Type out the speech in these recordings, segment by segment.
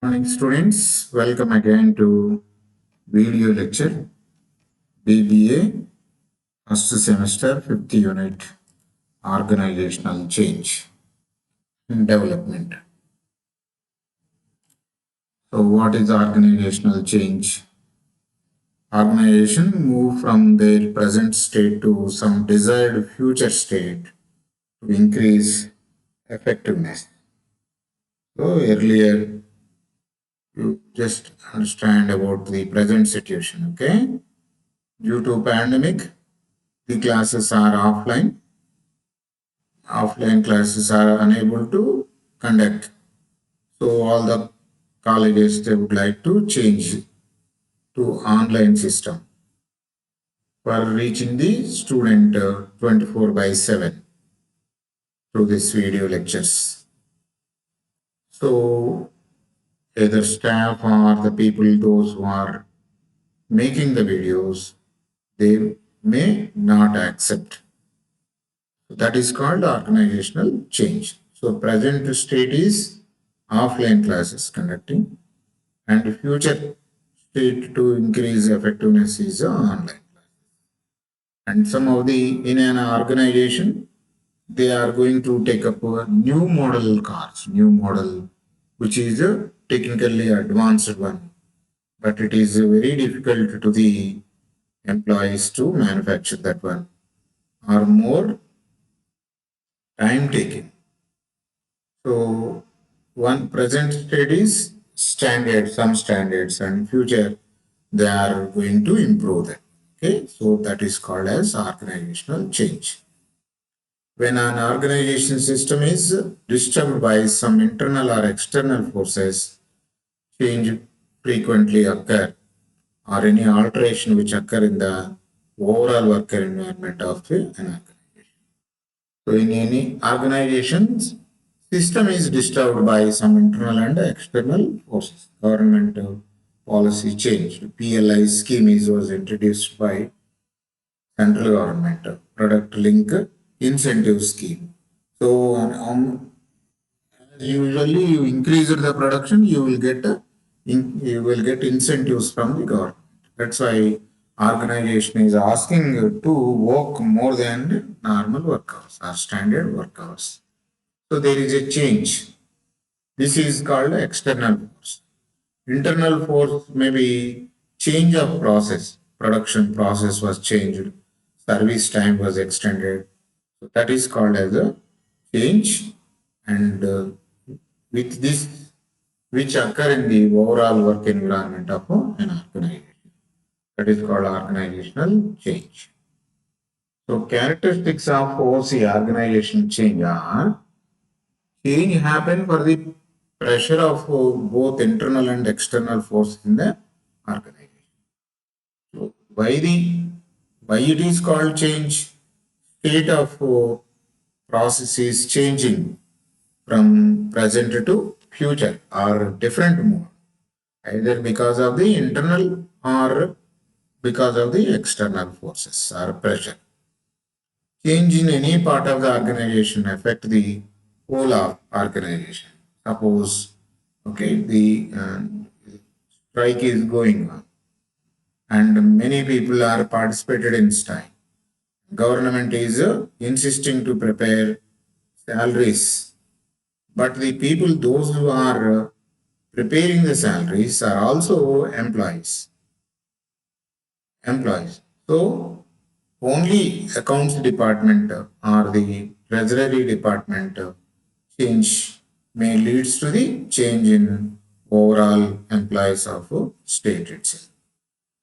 Morning students, welcome again to video lecture BBA first semester 5th unit organizational change and development. So what is organizational change? Organization move from their present state to some desired future state to increase effectiveness. So earlier you just understand about the present situation, okay? Due to pandemic, the classes are offline. Offline classes are unable to conduct. So all the colleges they would like to change to online system for reaching the student 24 by 7 through this video lectures. So either staff or the people those who are making the videos they may not accept. So that is called organizational change. So present state is offline classes conducting and future state to increase effectiveness is online. And some of the in an organization they are going to take up a new model cars, new model which is a technically advanced one, but it is very difficult to the employees to manufacture that one or more time taking. So one present state is standard, some standards, and future they are going to improve them. Okay, so that is called as organizational change. When an organization system is disturbed by some internal or external forces, change frequently occur or any alteration which occur in the overall worker environment of an organization. So in any organizations, system is disturbed by some internal and external forces. Government policy changed. PLI scheme was introduced by central government. Product link incentive scheme. So usually you increase the production, you will get incentives from the government. That's why organization is asking to work more than normal work hours or standard work hours. So there is a change. This is called external force. Internal force may be change of process. Production process was changed. Service time was extended. So that is called as a change. And with this, which occur in the overall work environment of an organization. That is called organizational change. So characteristics of OC organization change are change happen for the pressure of both internal and external force in the organization. So why it is called change? State of process is changing from present to future or different mode, either because of the internal or because of the external forces or pressure. Change in any part of the organization affect the whole of organization. Suppose, okay, the strike is going on, and many people are participated in strike. Government is insisting to prepare salaries, but the people, those who are preparing the salaries, are also employees. Employees. So only accounts department or the treasury department change may leads to the change in overall employees of state itself.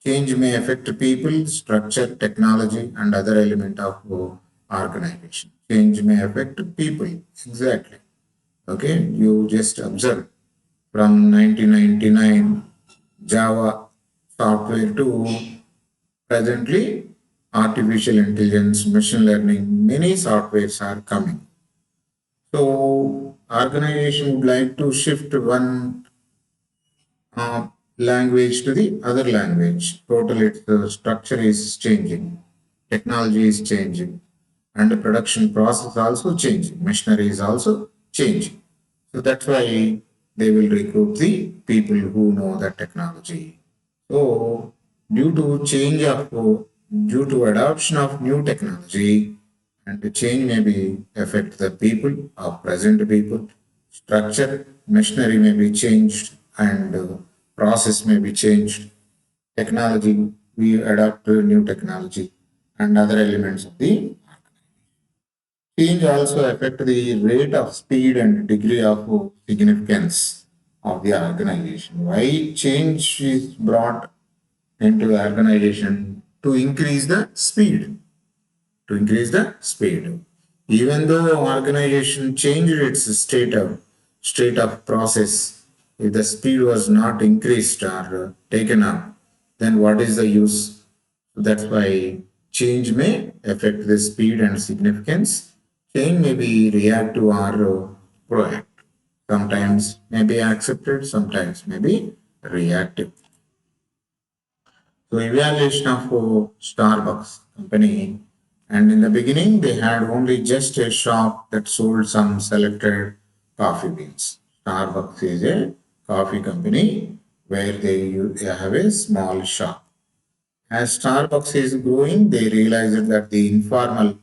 Change may affect people, structure, technology, and other element of organization. Change may affect people. Exactly. Okay, you just observe from 1999 Java software to presently artificial intelligence, machine learning, many softwares are coming. So organization would like to shift one language to the other language. Totally, the structure is changing, technology is changing, and the production process also changing. Machinery is also changing. So that's why they will recruit the people who know the technology. So, due to change of due to adoption of new technology, and the change may be affect the people or present people, structure, machinery may be changed, and process may be changed. Technology, we adapt to new technology and other elements of the change also affect the rate of speed and degree of significance of the organization. Why change is brought into the organization to increase the speed, to increase the speed. Even though organization changed its state of process, if the speed was not increased or taken up, then what is the use? That's why change may affect the speed and significance. Change may be reactive or proactive. Sometimes may be accepted, sometimes may be reactive. So evaluation of Starbucks company, and in the beginning they had only just a shop that sold some selected coffee beans. Starbucks is a coffee company where they have a small shop. As Starbucks is growing, they realized that the informal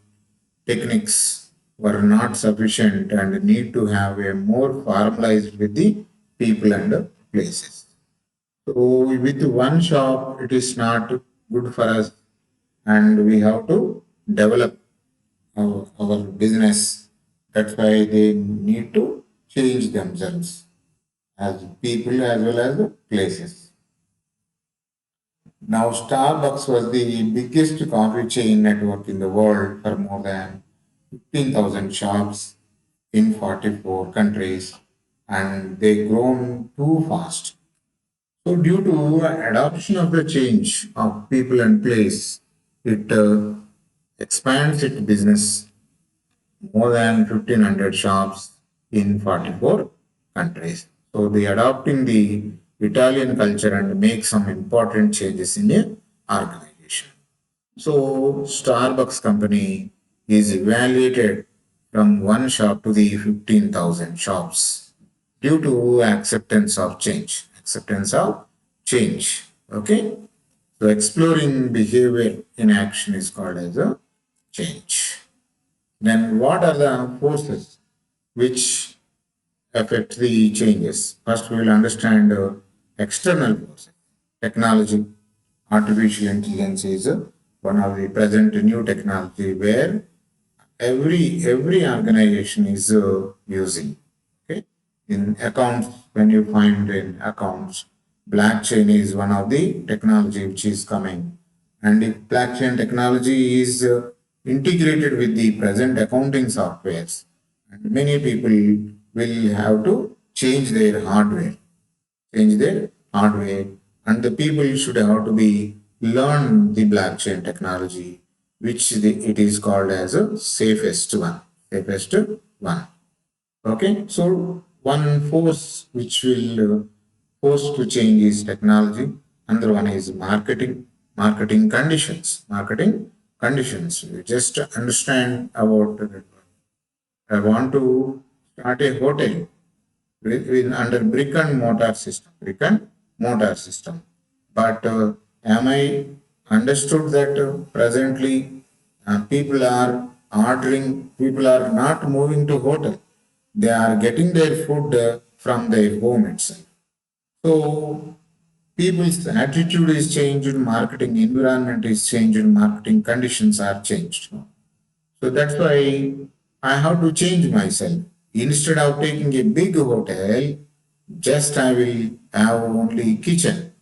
techniques were not sufficient and need to have a more formalized with the people and places. So with one shop, it is not good for us, and we have to develop our business. That's why they need to change themselves as people as well as the places. Now, Starbucks was the biggest coffee chain network in the world for more than 15,000 shops in 44 countries, and they grown too fast. So, due to adoption of the change of people and place, it expands its business more than 1,500 shops in 44 countries. So, they adopting the Italian culture and make some important changes in the organization. So, Starbucks company is evaluated from one shop to the 15,000 shops due to acceptance of change. Acceptance of change. Okay. So, exploring behavior in action is called as a change. Then, what are the forces which affect the changes? First, we will understand external forces. Technology, artificial intelligence is one of the present new technology where every organization is using. Okay, in accounts, when you find in accounts, blockchain is one of the technology which is coming, and if blockchain technology is integrated with the present accounting softwares, and many people will have to change their hardware, and the people should have to be learn the blockchain technology, which it is called as a safest one. Okay, so one force which will force to change is technology. Another one is marketing conditions. You just understand about. I want to start a hotel under brick and mortar system. But am I understood that presently people are not moving to hotel. They are getting their food from their home itself. So people's attitude is changed, marketing environment is changed, marketing conditions are changed. So that's why I have to change myself. Instead of taking a big hotel, just I will have only kitchen,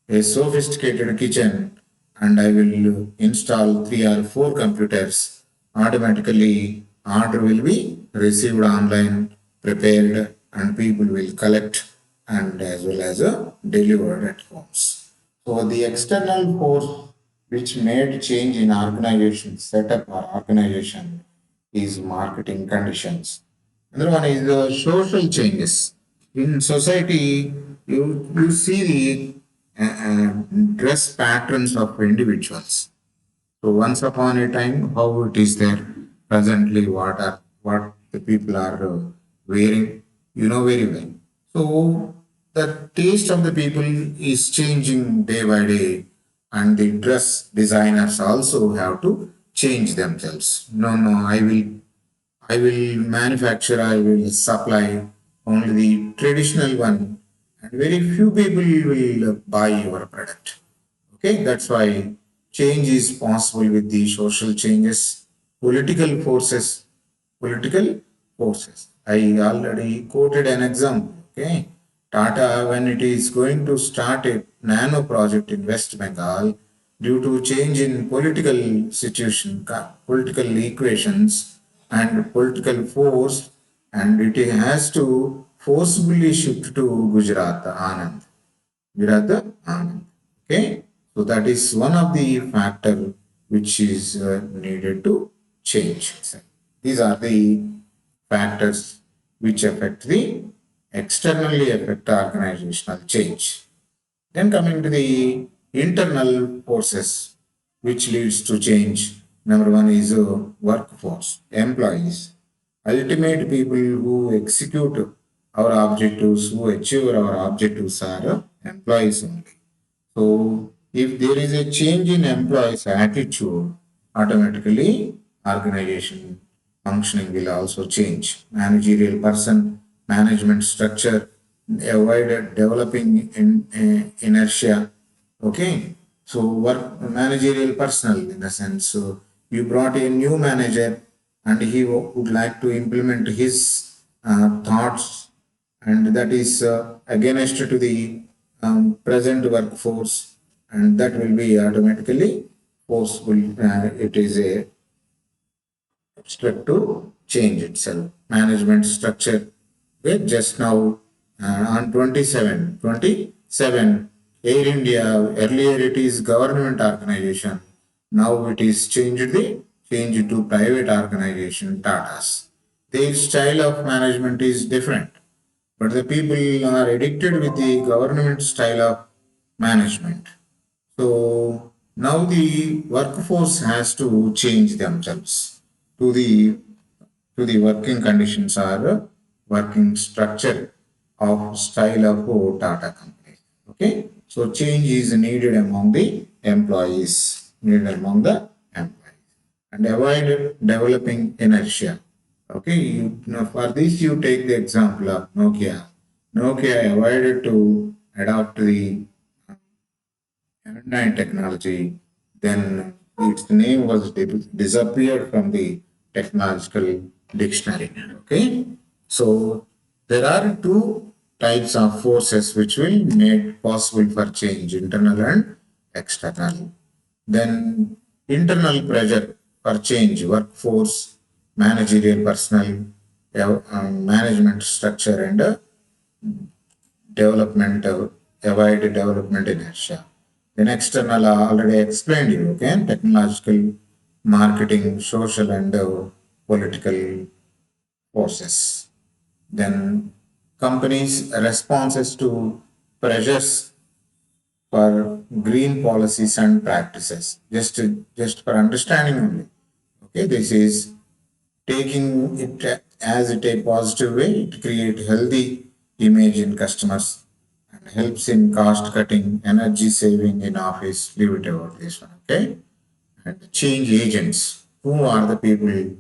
a sophisticated kitchen, and I will install three or four computers. Automatically, order will be received online, prepared, and people will collect and as well as delivered at homes. So the external force which made change in organization setup or organization is marketing conditions. Another one is the social changes. In society, you see the dress patterns of individuals. So once upon a time, how it is there presently, what the people are wearing, you know very well. So the taste of the people is changing day by day, and the dress designers also have to change themselves. No, no, I will manufacture, I will supply only the traditional one, and very few people will buy your product. Okay, that's why change is possible with the social changes, political forces, political forces. I already quoted an example. Okay, Tata, when it is going to start a nano project in West Bengal, due to change in political situation, political equations, and political force, and it has to forcibly shift to Gujarat, Anand. Viratha Anand. Okay, so that is one of the factor which is needed to change. These are the factors which affect the externally affect organizational change. Then coming to the internal forces which leads to change. Number one is workforce, employees, ultimate people who execute our objectives, who achieve our objectives are employees only. So if there is a change in employees' attitude, automatically organization functioning will also change. Managerial person, management structure, avoid developing inertia. Okay, so work managerial personnel in the sense. So you brought a new manager, and he would like to implement his thoughts, and that is against to the present workforce, and that will be automatically forceful. It is a step to change itself. Management structure. Okay, just now on 27, Air India, earlier it is government organization. Now it is changed to private organization, Tata's. Their style of management is different, but the people are addicted with the government style of management. So now the workforce has to change themselves to the working conditions or working structure of style of Tata company. Okay, so change is needed among the employees, and avoid developing inertia. Okay, for this you take the example of Nokia. Nokia avoided to adopt the Android technology, then its name was disappeared from the technological dictionary. Okay, so there are two types of forces which will make possible for change: internal and external. Then internal pressure for change, workforce, managerial personnel, management structure, and development, avoid development inertia. Then external, already explained you, okay? Technological, marketing, social, and political forces. Then companies' responses to pressures for green policies and practices. Just for understanding only. Okay, this is taking it as it a positive way. It creates healthy image in customers and helps in cost cutting, energy saving in office. Leave it about this one. Okay, and change agents. Who are the people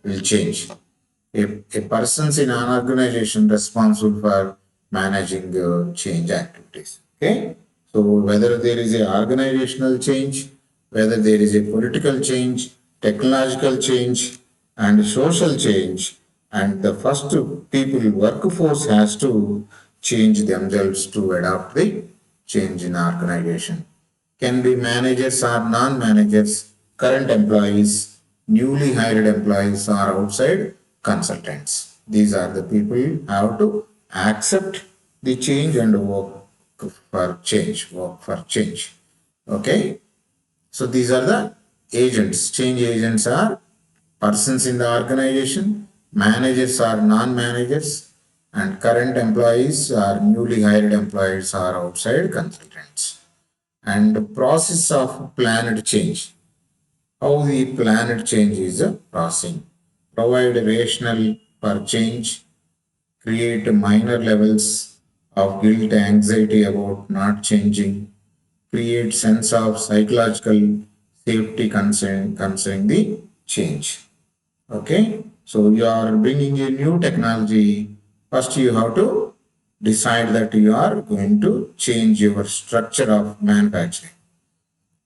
will change. A persons in an organization responsible for managing change activities. Okay, so whether there is a organizational change, whether there is a political change, technological change, and social change, and the first people workforce has to change themselves to adopt the change in organization. Can be managers or non-managers, current employees, newly hired employees, or outside consultants. These are the people who have to accept the change and work for change. Okay, so these are the agents. Change agents are persons in the organization, managers are non-managers, and current employees are newly hired employees or outside consultants. And the process of planned change. How the planned change is processing. Provide rationale for change, create minor levels of guilt, anxiety about not changing, create sense of psychological safety concerning the change. Okay, so you are bringing a new technology. First, you have to decide that you are going to change your structure of manufacturing.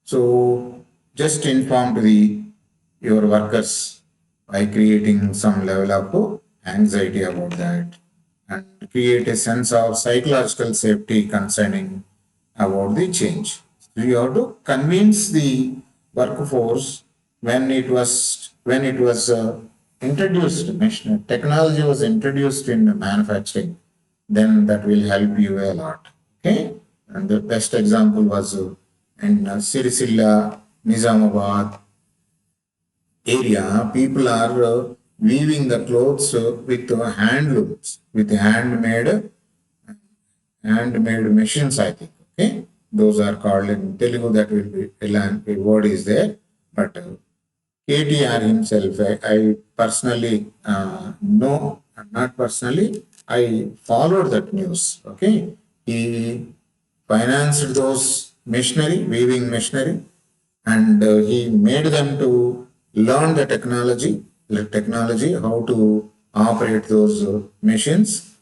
So, just inform to the your workers by creating some level of anxiety about that and create a sense of psychological safety concerning about the change. So you have to convince the workforce when it was introduced, technology was introduced in manufacturing, then that will help you a lot. Okay, and the best example was in Sirisilla, Nizamabad area, people are weaving the clothes with handlooms, with handmade machines, I think. Okay, those are called in Telugu. That will be a word is there, but KTR himself, I personally know, not personally, I followed that news. Okay, he financed those machinery, weaving machinery, and he made them to learn the technology, how to operate those machines,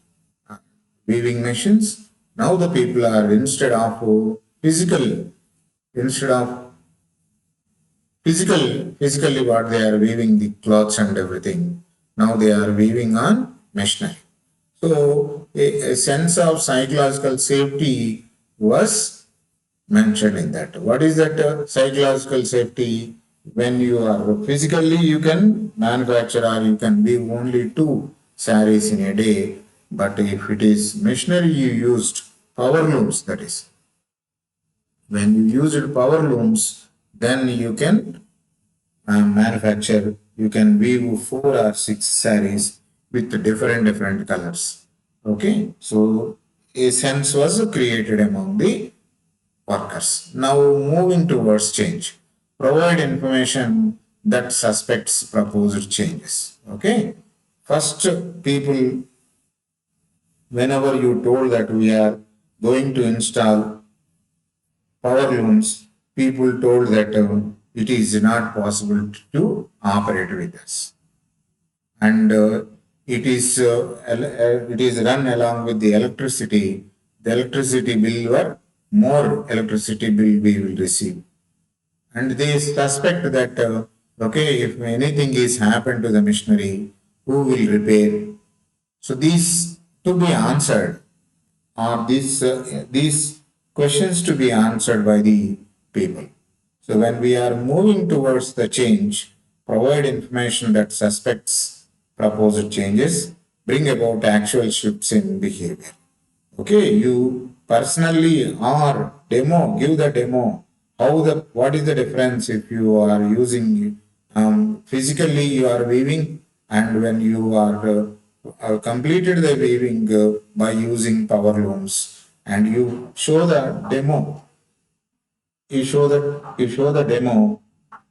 weaving machines. Now the people are instead of physically what they are weaving the cloths and everything. Now they are weaving on machinery. So a sense of psychological safety was mentioned in that. What is that psychological safety? When you are physically, you can manufacture or you can weave only two saris in a day. But if it is machinery, you used power looms, that is. When you used power looms, then you can manufacture, you can weave 4 or 6 saris with different colors. Okay, so a sense was created among the workers. Now moving towards change. Provide information that suspects proposed changes. Okay. First, people, whenever you told that we are going to install power looms, people told that it is not possible to operate with us, and it is run along with the electricity. The electricity bill or more electricity bill we will receive, and they suspect that okay, if anything is happened to the machinery, who will repair? So these to be answered, or these questions to be answered by the people. So when we are moving towards the change, provide information that suspects proposed changes, bring about actual shifts in behavior. Okay, you personally or give the demo. What is the difference if you are using physically you are weaving, and when you are completed the weaving by using power looms, and you show the demo, you show the demo,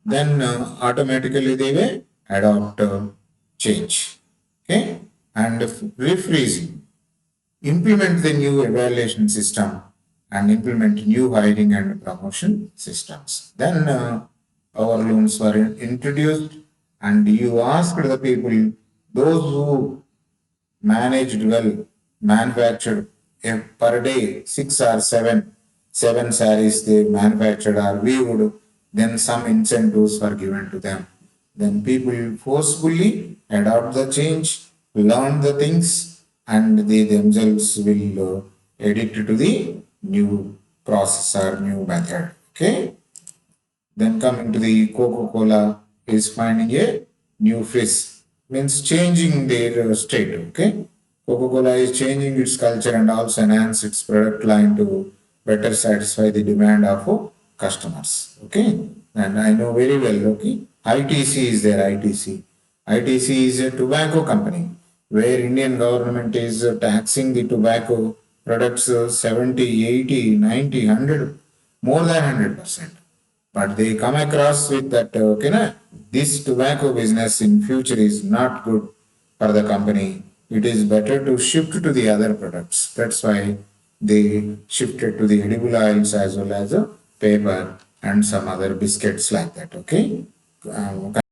then automatically they will adopt change. Okay, and refreezing. Implement the new evaluation system and implement new hiring and promotion systems. Then our loans were introduced, and you asked the people, those who managed well, manufactured per day 6 or 7 saris they manufactured or weaved, then some incentives were given to them. Then people forcefully adopt the change, learn the things, and they themselves will addict to the new process or new method. Okay. Then coming to the Coca-Cola is finding a new face, means changing their state. Okay, Coca-Cola is changing its culture and also enhance its product line to better satisfy the demand of customers. Okay, and I know very well. Okay, ITC is there. ITC is a tobacco company where Indian government is taxing the tobacco products 70, 80, 90, 100, more than 100%, but they come across with that this tobacco business in future is not good for the company, it is better to shift to the other products. That's why they shifted to the edible oils as well as a paper and some other biscuits like that. Okay.